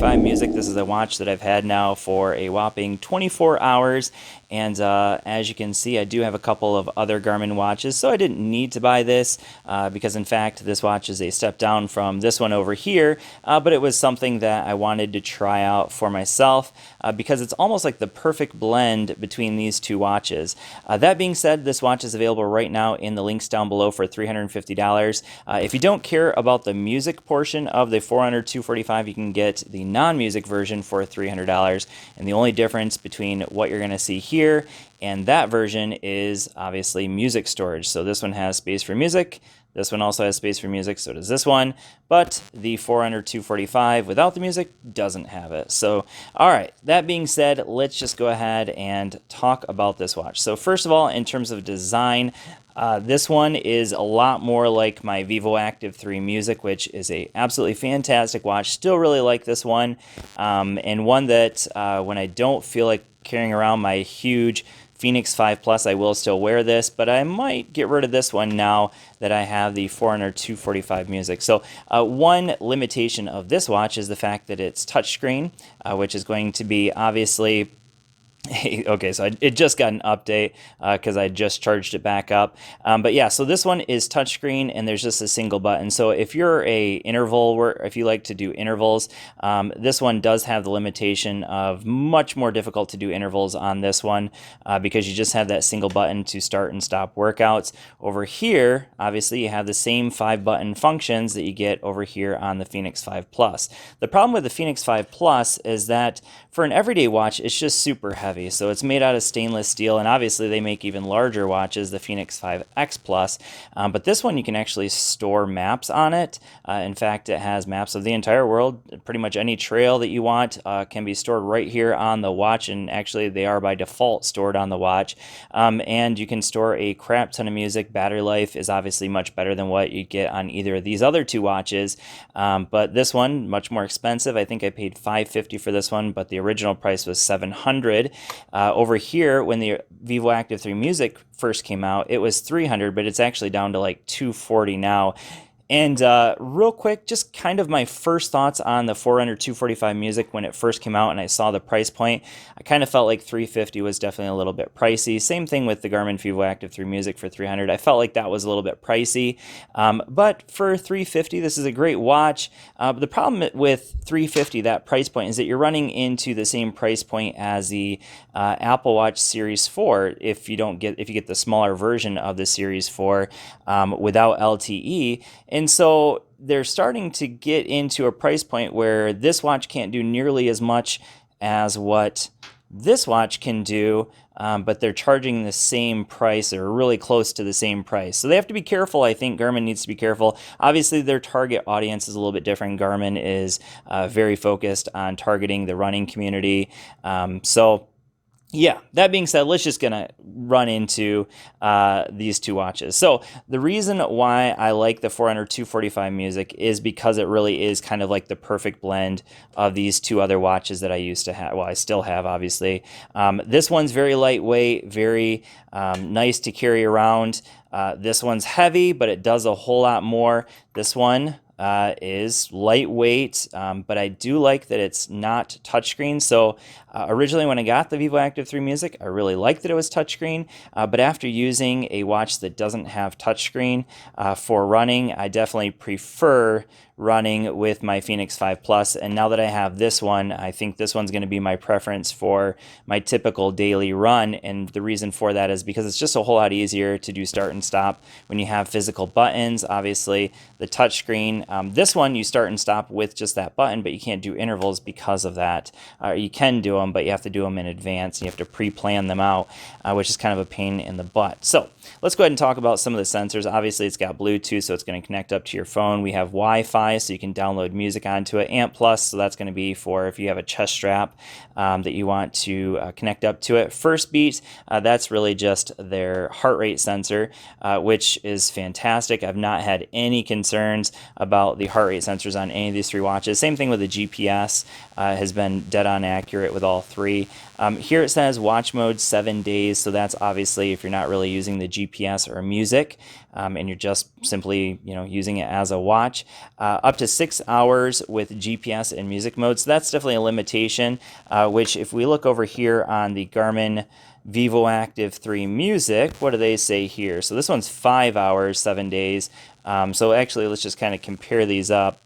245 music. This is a watch that I've had now for a whopping 24 hours. And as you can see, I do have a couple of other Garmin watches, so I didn't need to buy this because, in fact, this watch is a step down from this one over here. But it was something that I wanted to try out for myself because it's almost like the perfect blend between these two watches. That being said, this watch is available right now in the links down below for $350. If you don't care about the music portion of the Forerunner 245, you can get the non-music version for $300. And the only difference between what you're going to see here and that version is obviously music storage. So this one has space for music. This one also has space for music, so does this one. But the Forerunner 245 without the music doesn't have it. So, all right, that being said, let's just go ahead and talk about this watch. So first of all, in terms of design, this one is a lot more like my Vivo Active 3 Music, which is a absolutely fantastic watch. Still really like this one, and one that when I don't feel like carrying around my huge Fenix 5 Plus, I will still wear this, but I might get rid of this one now that I have the Forerunner 245 Music. So one limitation of this watch is the fact that it's touchscreen, which is going to be obviously... Okay, so it just got an update because I just charged it back up. But yeah, so this one is touchscreen and there's just a single button. So if you're if you like to do intervals, this one does have the limitation of much more difficult to do intervals on this one because you just have that single button to start and stop workouts. Over here, obviously, you have the same 5-button functions that you get over here on the Fenix 5 Plus. The problem with the Fenix 5 Plus is that for an everyday watch, it's just super heavy. So it's made out of stainless steel, and obviously they make even larger watches, the Fenix 5X Plus. But this one, you can actually store maps on it. In fact, it has maps of the entire world. Pretty much any trail that you want can be stored right here on the watch, and actually they are by default stored on the watch. And you can store a crap ton of music. Battery life is obviously much better than what you get on either of these other two watches. But this one, much more expensive. I think I paid $550 for this one, but the original price was $700. Over here, when the Vivo Active 3 Music first came out, it was $300, but it's actually down to like $240 now. And real quick, just kind of my first thoughts on the Forerunner 245 Music when it first came out and I saw the price point. I kind of felt like $350 was definitely a little bit pricey. Same thing with the Garmin Vivo Active 3 Music for $300. I felt like that was a little bit pricey. But for $350, this is a great watch. The problem with $350, that price point, is that you're running into the same price point as the Apple Watch Series 4 if you get the smaller version of the Series 4 without LTE. And so they're starting to get into a price point where this watch can't do nearly as much as what this watch can do, but they're charging the same price or really close to the same price. So they have to be careful. I think Garmin needs to be careful. Obviously, their target audience is a little bit different. Garmin is very focused on targeting the running community. Yeah, that being said, let's just gonna run into these two watches. So the reason why I like the Forerunner 245 Music is because it really is kind of like the perfect blend of these two other watches that I used to have. Well, I still have, obviously. This one's very lightweight, very nice to carry around. This one's heavy, but it does a whole lot more. This one is lightweight, but I do like that it's not touchscreen. So originally when I got the Vivo Active 3 Music, I really liked that it was touchscreen, but after using a watch that doesn't have touchscreen for running, I definitely prefer running with my Fenix 5 Plus. And now that I have this one, I think this one's going to be my preference for my typical daily run. And the reason for that is because it's just a whole lot easier to do start and stop when you have physical buttons. Obviously, the touchscreen, this one you start and stop with just that button, but you can't do intervals because of that. You can do them, but you have to do them in advance. And you have to pre-plan them out, which is kind of a pain in the butt. So let's go ahead and talk about some of the sensors. Obviously, it's got Bluetooth, so it's going to connect up to your phone. We have Wi-Fi, so you can download music onto it. ANT Plus, so that's going to be for if you have a chest strap that you want to connect up to it. First Beat, that's really just their heart rate sensor, which is fantastic. I've not had any concerns about the heart rate sensors on any of these three watches. Same thing with the GPS, has been dead on accurate with all all three. Here it says watch mode 7 days, so that's obviously if you're not really using the GPS or music, and you're just simply using it as a watch. Up to 6 hours with GPS and music mode, so that's definitely a limitation, which if we look over here on the Garmin VivoActive 3 Music, what do they say here? So this one's 5 hours, 7 days. So actually, let's just kind of compare these up.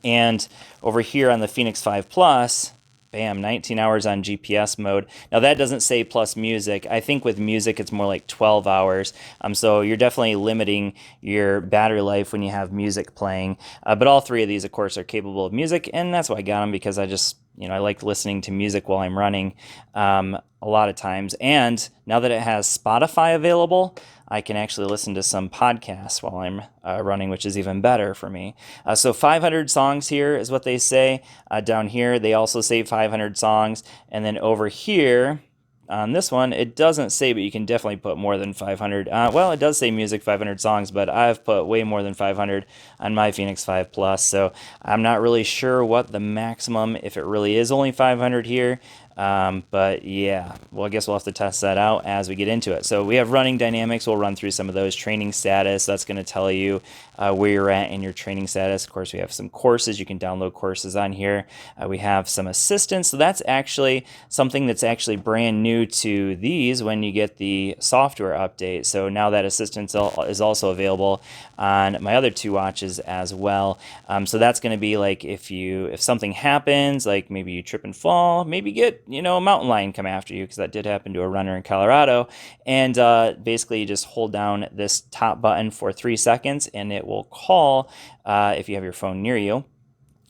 And over here on the Fenix 5 Plus, bam, 19 hours on GPS mode. Now that doesn't say plus music. I think with music it's more like 12 hours. So you're definitely limiting your battery life when you have music playing. But all three of these, of course, are capable of music, and that's why I got them, because I just, I like listening to music while I'm running a lot of times. And now that it has Spotify available, I can actually listen to some podcasts while I'm running, which is even better for me. So 500 songs here is what they say. Down here, they also say 500 songs. And then over here, on this one, it doesn't say, but you can definitely put more than 500. Well, it does say music 500 songs, but I've put way more than 500 on my Fenix 5 Plus. So I'm not really sure what the maximum, if it really is only 500 here. But yeah, well, I guess we'll have to test that out as we get into it. So we have running dynamics. We'll run through some of those. Training status, that's going to tell you where you're at in your training status. Of course, we have some courses. You can download courses on here. We have some assistance. So that's actually something that's actually brand new to these when you get the software update. So now that assistance is also available on my other two watches as well. So that's going to be like if something happens, like maybe you trip and fall, maybe get a mountain lion come after you, because that did happen to a runner in Colorado. And basically you just hold down this top button for 3 seconds and it will call, if you have your phone near you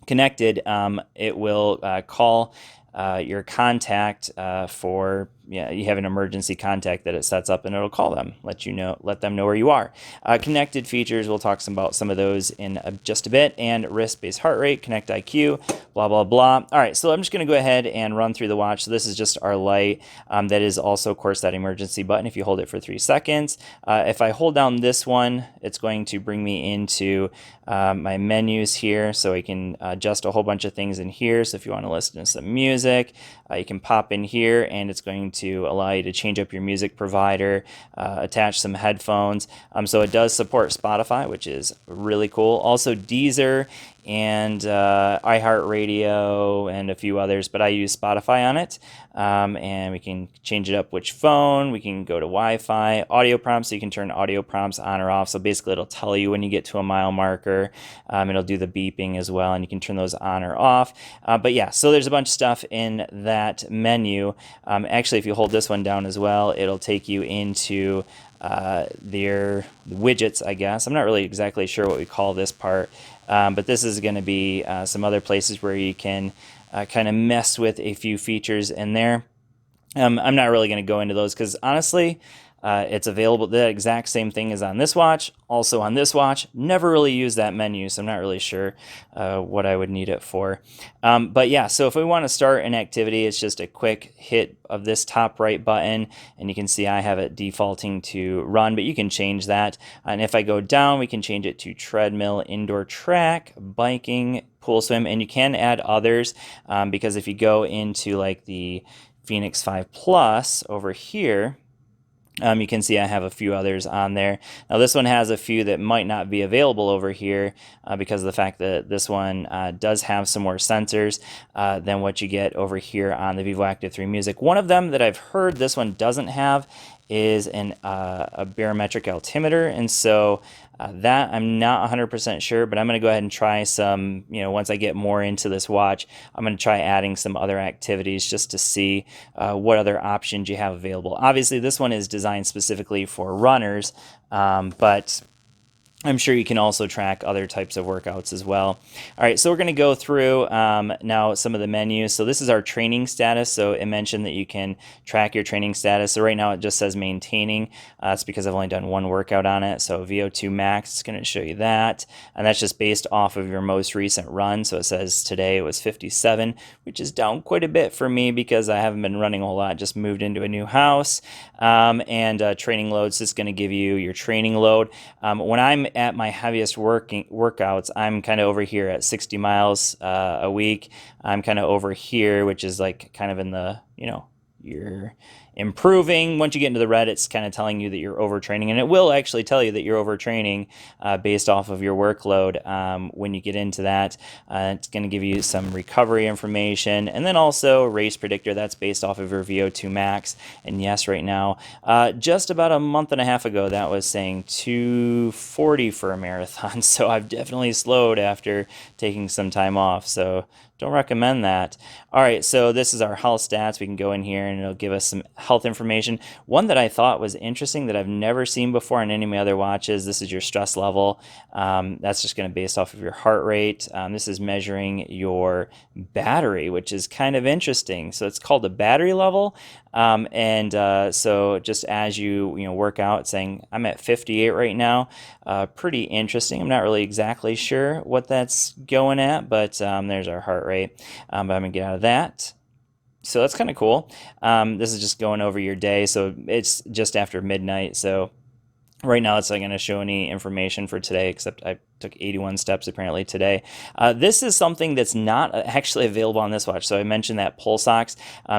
connected, it will call your contact for, you have an emergency contact that it sets up, and it'll call them, let them know where you are. Connected features, we'll talk about some of those in just a bit, and wrist-based heart rate, Connect IQ, blah, blah, blah. All right, so I'm just going to go ahead and run through the watch. So this is just our light. That is also, of course, that emergency button if you hold it for 3 seconds. If I hold down this one, it's going to bring me into my menus here, so I can adjust a whole bunch of things in here. So if you want to listen to some music, you can pop in here, and it's going to allow you to change up your music provider, attach some headphones. So it does support Spotify, which is really cool. Also Deezer and iHeartRadio and a few others, but I use Spotify on it. And we can change it up which phone. We can go to Wi-Fi. Audio prompts, so you can turn audio prompts on or off. So basically it'll tell you when you get to a mile marker. It'll do the beeping as well, and you can turn those on or off. But yeah, so there's a bunch of stuff in that menu. Actually, if you hold this one down as well, it'll take you into their widgets, I guess. I'm not really exactly sure what we call this part, but this is going to be some other places where you can kind of mess with a few features in there. I'm not really going to go into those because honestly, it's available. The exact same thing is on this watch, also on this watch. Never really use that menu, so I'm not really sure what I would need it for. But yeah, so if we want to start an activity, it's just a quick hit of this top right button, and you can see I have it defaulting to run, but you can change that. And if I go down, we can change it to treadmill, indoor track, biking, pool swim, and you can add others because if you go into like the Fenix 5 Plus over here, you can see I have a few others on there. Now this one has a few that might not be available over here because of the fact that this one does have some more sensors than what you get over here on the VivoActive 3 Music. One of them that I've heard this one doesn't have is a barometric altimeter, and so that I'm not 100% sure, but I'm going to go ahead and try some, once I get more into this watch, I'm going to try adding some other activities just to see what other options you have available. Obviously, this one is designed specifically for runners, but I'm sure you can also track other types of workouts as well. All right, so we're going to go through now some of the menus. So this is our training status. So it mentioned that you can track your training status. So right now it just says maintaining. It's because I've only done one workout on it. So VO2 max, it's going to show you that. And that's just based off of your most recent run. So it says today it was 57, which is down quite a bit for me because I haven't been running a whole lot. Just moved into a new house. And training loads is going to give you your training load. When I'm at my heaviest workouts, I'm kind of over here at 60 miles a week. I'm kind of over here, which is like kind of in the, you're improving. Once you get into the red, it's kind of telling you that you're overtraining, and it will actually tell you that you're overtraining based off of your workload. When you get into that, it's going to give you some recovery information, and then also race predictor. That's based off of your VO2 max. And yes, right now, just about a month and a half ago, that was saying 240 for a marathon. So I've definitely slowed after taking some time off. So don't recommend that. All right, so this is our health stats. We can go in here and it'll give us some health information. One that I thought was interesting that I've never seen before on any of my other watches, this is your stress level. That's just going to be based off of your heart rate. This is measuring your battery, which is kind of interesting. So it's called the battery level. So just as you work out, it's saying I'm at 58 right now. Pretty interesting. I'm not really exactly sure what that's going at, but there's our heart rate. But I'm gonna get out of that. So that's kind of cool. This is just going over your day. So it's just after midnight. So right now, it's not going to show any information for today, except I took 81 steps apparently today. This is something that's not actually available on this watch. So I mentioned that pulse ox.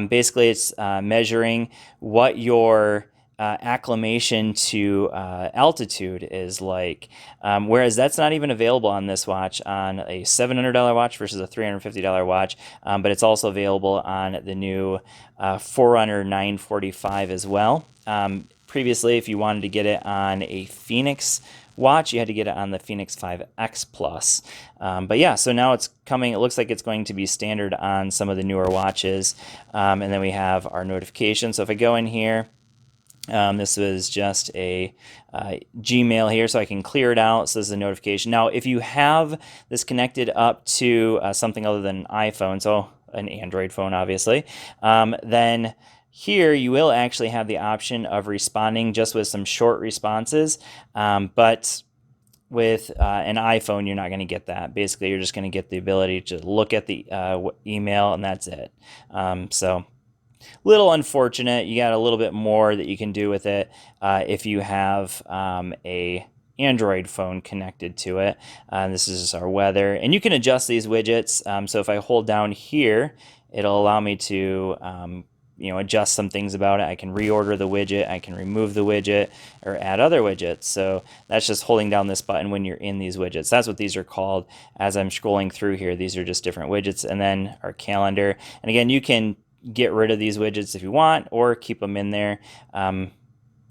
Basically, it's measuring what your acclimation to altitude is like, whereas that's not even available on this watch, on a $700 watch versus a $350 watch, but it's also available on the new Forerunner 945 as well. Previously, if you wanted to get it on a Phoenix watch, you had to get it on the Phoenix 5X Plus. But yeah, so now it's coming. It looks like it's going to be standard on some of the newer watches. And then we have our notification. So if I go in here, this was just a Gmail here, so I can clear it out. So this is a notification. Now, if you have this connected up to something other than an iPhone, so an Android phone, obviously, then here you will actually have the option of responding just with some short responses, but with an iPhone, you're not going to get that. Basically, you're just going to get the ability to look at the email, and that's it. So little unfortunate. You got a little bit more that you can do with it if you have a Android phone connected to it. This is just our weather, and you can adjust these widgets. So if I hold down here, it'll allow me to adjust some things about it. I can reorder the widget, I can remove the widget, or add other widgets. So that's just holding down this button when you're in these widgets. That's what these are called. As I'm scrolling through here, these are just different widgets. And then our calendar. And again, you can get rid of these widgets if you want, or keep them in there.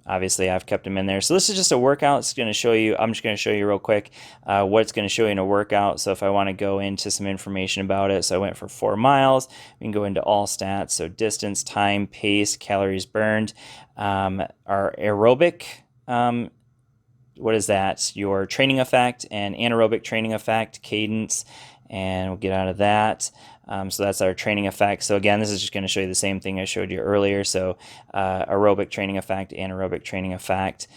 Obviously, I've kept them in there. So this is just a workout. It's going to show you, I'm just going to show you real quick what it's going to show you in a workout. So if I want to go into some information about it, so I went for 4 miles. We can go into all stats. So distance, time, pace, calories burned. Our aerobic, what is that? Your training effect and anaerobic training effect, cadence, and we'll get out of that. So that's our training effect. So again, this is just going to show you the same thing I showed you earlier. So aerobic training effect, anaerobic training effect.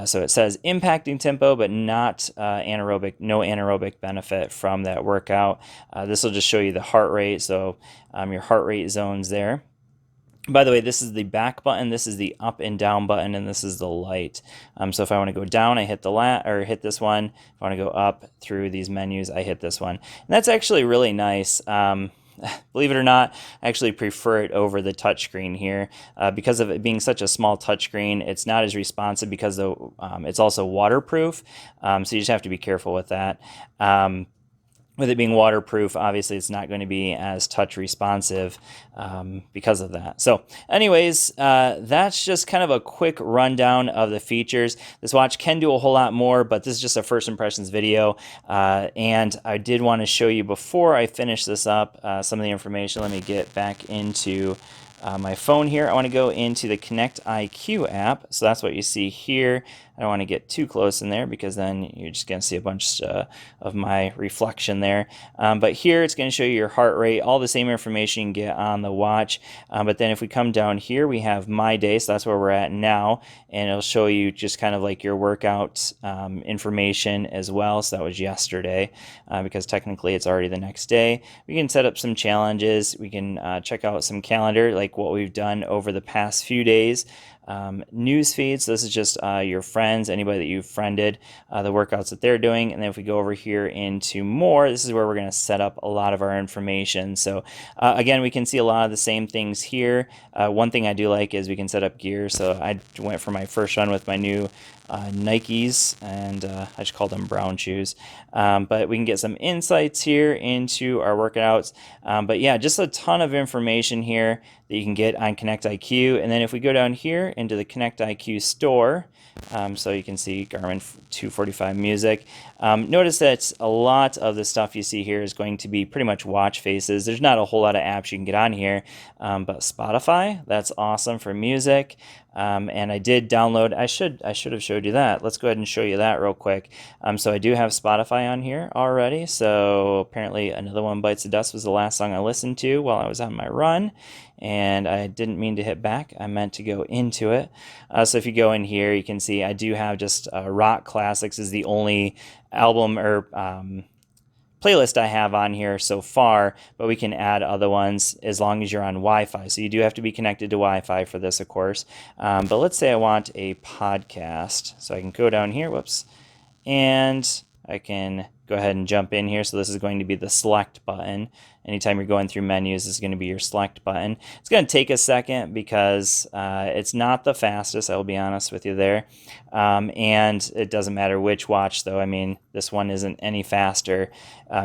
So it says impacting tempo, but not anaerobic, no anaerobic benefit from that workout. This will just show you the heart rate. So your heart rate zones there. By the way, this is the back button, this is the up and down button, and this is the light. So if I want to go down, I hit the hit this one. If I want to go up through these menus, I hit this one. And that's actually really nice. Believe it or not, I actually prefer it over the touchscreen here. Because of it being such a small touchscreen, it's not as responsive because it's also waterproof. So you just have to be careful with that. With it being waterproof, obviously it's not going to be as touch responsive because of that. So anyways, that's just kind of a quick rundown of the features. This watch can do a whole lot more, but this is just a first impressions video. And I did want to show you before I finish this up some of the information. Let me get back into my phone here. I want to go into the Connect IQ app. So that's what you see here. I don't want to get too close in there because then you're just going to see a bunch of my reflection there. But here it's going to show you your heart rate, all the same information you can get on the watch. But then if we come down here, we have My Day. So that's where we're at now. And it'll show you just kind of like your workout information as well. So that was yesterday because technically it's already the next day. We can set up some challenges. We can check out some calendar like what we've done over the past few days. news feed. So this is just your friends, anybody that you've friended, the workouts that they're doing. And then if we go over here into more, this is where we're going to set up a lot of our information. So again, we can see a lot of the same things here. One thing I do like is we can set up gear. So I went for my first run with my new Nikes, and I just called them brown shoes. But we can get some insights here into our workouts. But yeah, just a ton of information here that you can get on Connect IQ. And then if we go down here into the Connect IQ store, so you can see Garmin 245 music. Notice that a lot of the stuff you see here is going to be pretty much watch faces. There's not a whole lot of apps you can get on here, but Spotify, that's awesome for music. And I did download, I should have showed you that. Let's go ahead and show you that real quick. So I do have Spotify on here already. So apparently Another One Bites the Dust was the last song I listened to while I was on my run. And I didn't mean to hit back. I meant to go into it. So if you go in here, you can see I do have just Rock Classics is the only album or playlist I have on here so far, but we can add other ones as long as you're on Wi-Fi. So you do have to be connected to Wi-Fi for this, of course. But let's say I want a podcast. So I can go down here, whoops, and I can go ahead and jump in here. So this is going to be the select button. Anytime you're going through menus, this is going to be your select button. It's going to take a second because it's not the fastest, I will be honest with you there. And it doesn't matter which watch, though. I mean, this one isn't any faster,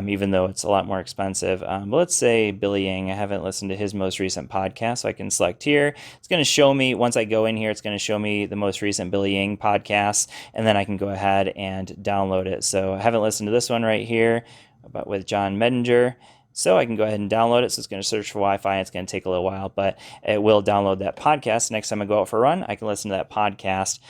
even though it's a lot more expensive. But let's say Billy Yang. I haven't listened to his most recent podcast, so I can select here. It's going to show me, once I go in here, it's going to show me the most recent Billy Yang podcasts, and then I can go ahead and download it. So I haven't listened to this one right here, but with John Medinger. So I can go ahead and download it. So it's going to search for Wi-Fi. It's going to take a little while, but it will download that podcast. Next time I go out for a run, I can listen to that podcast.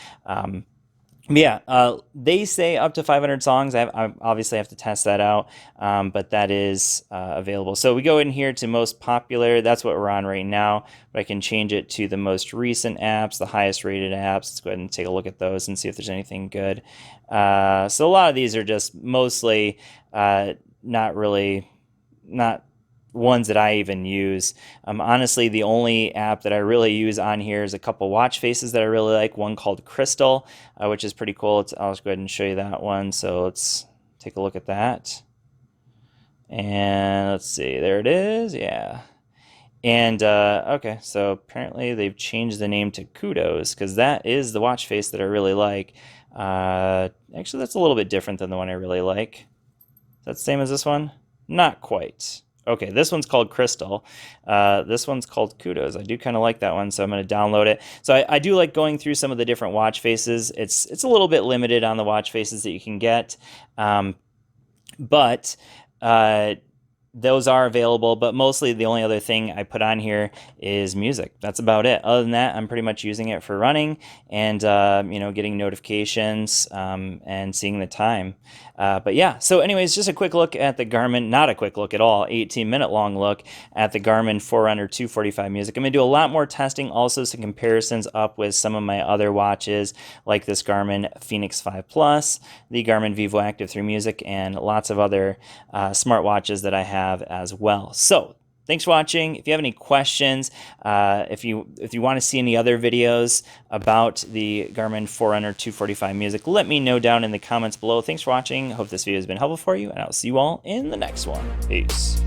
They say up to 500 songs. I obviously have to test that out, but that is available. So we go in here to most popular. That's what we're on right now, but I can change it to the most recent apps, the highest rated apps. Let's go ahead and take a look at those and see if there's anything good. So a lot of these are just mostly not ones that I even use. Honestly, the only app that I really use on here is a couple watch faces that I really like. One called Crystal, which is pretty cool. I'll just go ahead and show you that one. So let's take a look at that. And let's see, there it is. Yeah. And okay, so apparently they've changed the name to Kudos because that is the watch face that I really like. Actually, that's a little bit different than the one I really like. Is that the same as this one? Not quite. Okay, this one's called Crystal. This one's called Kudos. I do kind of like that one, so I'm going to download it. So I do like going through some of the different watch faces. It's a little bit limited on the watch faces that you can get, but those are available. But mostly the only other thing I put on here is music. That's about it. Other than that, I'm pretty much using it for running and getting notifications and seeing the time. But yeah, so anyways, just a quick look at the Garmin, not a quick look at all, 18-minute long look at the Garmin Forerunner 245 music. I'm going to do a lot more testing, also some comparisons up with some of my other watches, like this Garmin Fenix 5 Plus, the Garmin Vivo Active 3 Music, and lots of other smartwatches that I have as well. So thanks for watching. If you have any questions, if you want to see any other videos about the Garmin Forerunner 245 music, let me know down in the comments below. Thanks for watching. Hope this video has been helpful for you, and I'll see you all in the next one. Peace.